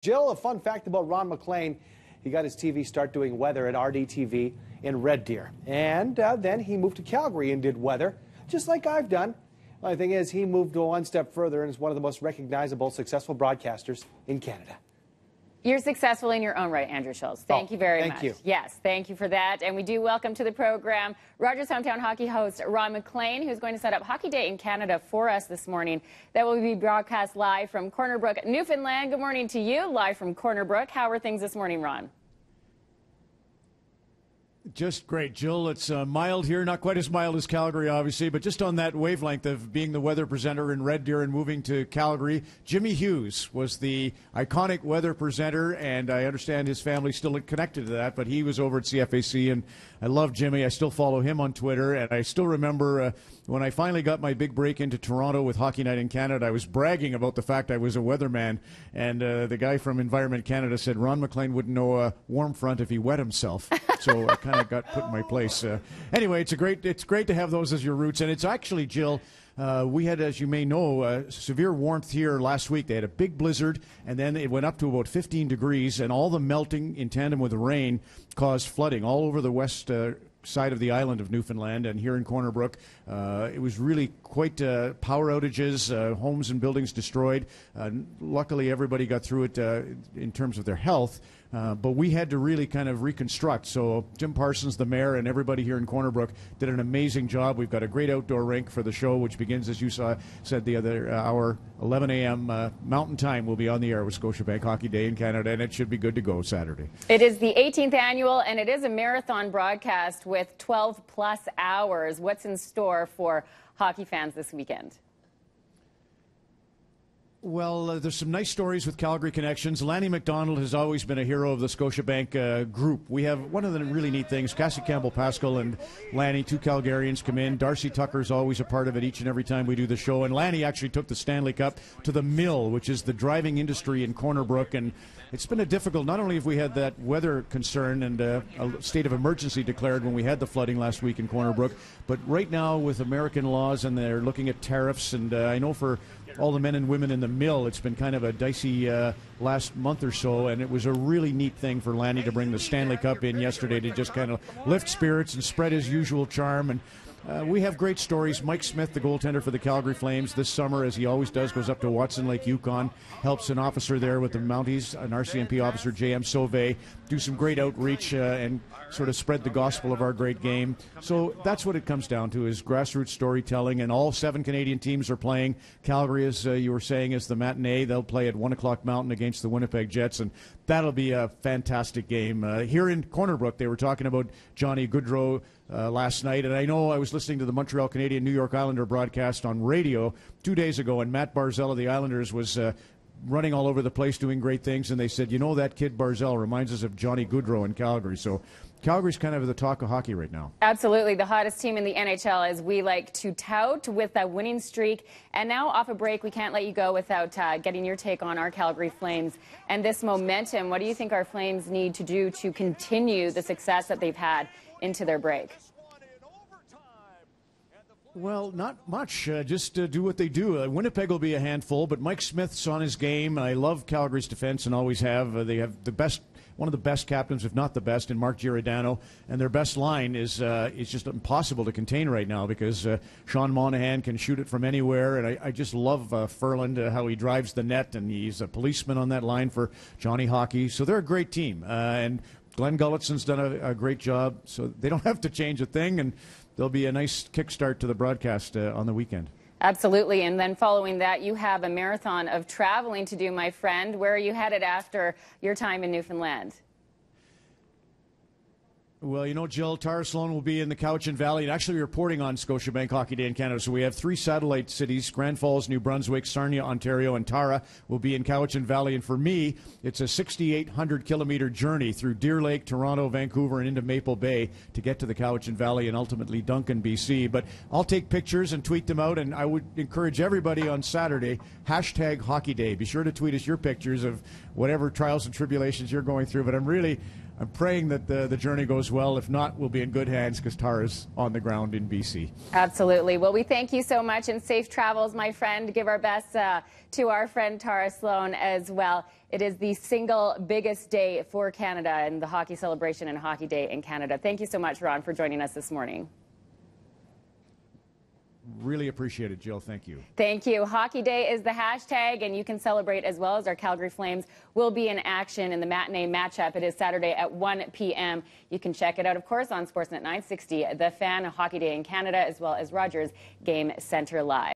Jill, a fun fact about Ron MacLean, he got his TV start doing weather at RDTV in Red Deer. And then he moved to Calgary and did weather, just like I've done. The thing is, he moved one step further and is one of the most recognizable, successful broadcasters in Canada. You're successful in your own right, Andrew Schultz. Thank you very much. Thank you. Yes, thank you for that. And we do welcome to the program Rogers Hometown Hockey host Ron MacLean, who's going to set up Hockey Day in Canada for us this morning. That will be broadcast live from Corner Brook, Newfoundland. Good morning to you, live from Corner Brook. How are things this morning, Ron? Just great, Jill. It's mild here, not quite as mild as Calgary, obviously, but just on that wavelength of being the weather presenter in Red Deer and moving to Calgary. Jimmy Hughes was the iconic weather presenter, and I understand his family's still connected to that, but he was over at CFAC, and I love Jimmy. I still follow him on Twitter, and I still remember when I finally got my big break into Toronto with Hockey Night in Canada, I was bragging about the fact I was a weatherman, and the guy from Environment Canada said Ron MacLean wouldn't know a warm front if he wet himself. So I kind of got put in my place. Anyway, it's great to have those as your roots, and it's actually, Jill, we had, as you may know, severe warmth here last week. They had a big blizzard, and then it went up to about 15 degrees, and all the melting in tandem with the rain caused flooding all over the west side of the island of Newfoundland and here in Corner Brook. It was really quite power outages, homes and buildings destroyed. Luckily, everybody got through it in terms of their health. But we had to really kind of reconstruct. So Jim Parsons, the mayor, and everybody here in Corner Brook did an amazing job. We've got a great outdoor rink for the show, which begins, as you said the other hour, 11 a.m. Mountain Time. Will be on the air with Scotiabank Hockey Day in Canada, and it should be good to go Saturday. It is the 18th annual, and it is a marathon broadcast with 12-plus hours. What's in store for hockey fans this weekend? Well, there's some nice stories with Calgary connections. Lanny McDonald has always been a hero of the Scotiabank group. We have one of the really neat things. Cassie Campbell-Pascal and Lanny, two Calgarians, come in. Darcy Tucker's always a part of it each and every time we do the show. And Lanny actually took the Stanley Cup to the Mill, which is the driving industry in Corner Brook. And it's been a difficult, not only have we had that weather concern and a state of emergency declared when we had the flooding last week in Corner Brook, but right now with American laws and they're looking at tariffs, and I know for all the men and women in the Mill, it's been kind of a dicey last month or so, and it was a really neat thing for Lanny to bring the Stanley Cup in yesterday to just kind of lift spirits and spread his usual charm. And we have great stories. Mike Smith, the goaltender for the Calgary Flames, this summer, as he always does, goes up to Watson Lake, Yukon, helps an officer there with the Mounties, an RCMP officer, J.M. Sauvé, do some great outreach and sort of spread the gospel of our great game. So that's what it comes down to, is grassroots storytelling, and all 7 Canadian teams are playing. Calgary, as you were saying, is the matinee. They'll play at 1 o'clock Mountain against the Winnipeg Jets, and that'll be a fantastic game. Here in Corner Brook, they were talking about Johnny Gaudreau last night, and I know I was listening to the Montreal Canadian New York Islander broadcast on radio 2 days ago, and Matt Barzal of the Islanders was running all over the place doing great things, and they said, you know, that kid Barzal reminds us of Johnny Gaudreau in Calgary. So Calgary's kind of the talk of hockey right now. Absolutely. The hottest team in the NHL, as we like to tout, with a winning streak. And now, off a break, we can't let you go without getting your take on our Calgary Flames and this momentum. What do you think our Flames need to do to continue the success that they've had into their break? Well, not much. Just do what they do. Winnipeg will be a handful, but Mike Smith's on his game. I love Calgary's defense and always have. They have the best, one of the best captains, if not the best, in Mark Giordano. And their best line is just impossible to contain right now because Sean Monahan can shoot it from anywhere. And I just love Ferland, how he drives the net, and he's a policeman on that line for Johnny Hockey. So they're a great team. And Glenn Gullitson's done a great job. So they don't have to change a thing. And there'll be a nice kickstart to the broadcast on the weekend. Absolutely. And then following that, you have a marathon of traveling to do, my friend. Where are you headed after your time in Newfoundland? Well, you know, Jill, Tara Sloan will be in the Cowichan Valley and actually reporting on Scotiabank Hockey Day in Canada. So we have 3 satellite cities, Grand Falls, New Brunswick, Sarnia, Ontario, and Tara will be in Cowichan Valley. And for me, it's a 6,800-kilometer journey through Deer Lake, Toronto, Vancouver, and into Maple Bay to get to the Cowichan Valley and ultimately Duncan, BC. But I'll take pictures and tweet them out, and I would encourage everybody on Saturday, hashtag Hockey Day. Be sure to tweet us your pictures of whatever trials and tribulations you're going through. But I'm I'm praying that the journey goes well. If not, we'll be in good hands because Tara's on the ground in BC. Absolutely. Well, we thank you so much, and safe travels, my friend. Give our best to our friend Tara Sloan as well. It is the single biggest day for Canada and the hockey celebration and Hockey Day in Canada. Thank you so much, Ron, for joining us this morning. Really appreciate it, Jill. Thank you. Thank you. Hockey Day is the hashtag, and you can celebrate as well as our Calgary Flames will be in action in the matinee matchup. It is Saturday at 1 p.m. You can check it out, of course, on Sportsnet 960, The Fan, Hockey Day in Canada, as well as Rogers Game Center Live.